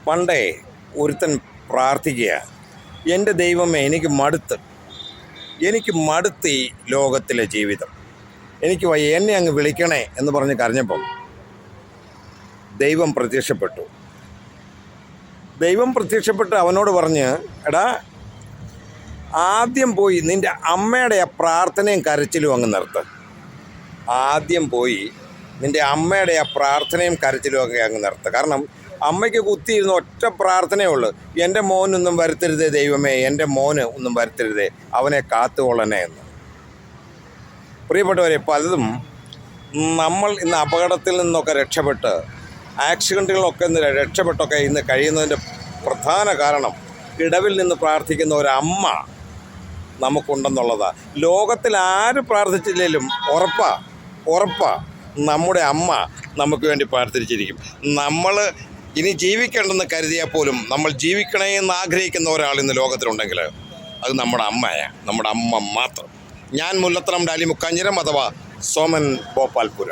പണ്ടേ ഒരുത്തൻ പ്രാർത്ഥിക്കുക, എൻ്റെ ദൈവമേ എനിക്ക് മടുത്ത് ഈ ലോകത്തിലെ ജീവിതം, എനിക്ക് വയ്യ, എന്നെ അങ്ങ് വിളിക്കണേ എന്ന് പറഞ്ഞ് കരഞ്ഞപ്പം ദൈവം പ്രത്യക്ഷപ്പെട്ട് അവനോട് പറഞ്ഞ്, എടാ ആദ്യം പോയി നിൻ്റെ അമ്മയുടെ ആ പ്രാർത്ഥനയും കരച്ചിലും അങ്ങ് നിർത്ത്. കാരണം അമ്മയ്ക്ക് കുത്തിയിരുന്ന ഒറ്റ പ്രാർത്ഥനയേ ഉള്ളൂ, എൻ്റെ മോനൊന്നും വരുത്തരുതേ ദൈവമേ, എൻ്റെ മോന് ഒന്നും വരുത്തരുതേ, അവനെ കാത്തുകൊള്ളണേ എന്ന്. പ്രിയപ്പെട്ടവരെ, പലതും നമ്മൾ ഇന്ന് അപകടത്തിൽ നിന്നൊക്കെ രക്ഷപ്പെട്ട്, ആക്സിഡൻറ്റുകളൊക്കെ രക്ഷപ്പെട്ടൊക്കെ ഇന്ന് കഴിയുന്നതിൻ്റെ പ്രധാന കാരണം ഇടവിൽ നിന്ന് പ്രാർത്ഥിക്കുന്ന ഒരമ്മ നമുക്കുണ്ടെന്നുള്ളതാണ്. ലോകത്തിൽ ആര് പ്രാർത്ഥിച്ചില്ലെങ്കിലും ഉറപ്പാ നമ്മുടെ അമ്മ നമുക്ക് വേണ്ടി പ്രാർത്ഥിച്ചിരിക്കും. നമ്മൾ ഇനി ജീവിക്കേണ്ടെന്ന് കരുതിയാൽ പോലും നമ്മൾ ജീവിക്കണേ എന്ന് ആഗ്രഹിക്കുന്ന ഒരാൾ ഇന്ന് ലോകത്തിലുണ്ടെങ്കിൽ അത് നമ്മുടെ അമ്മ മാത്രം. ഞാൻ മുല്ലത്തറം ഡാലി മുക്കാഞ്ഞിരം അഥവാ സോമൻ ഭോപ്പാൽപുര.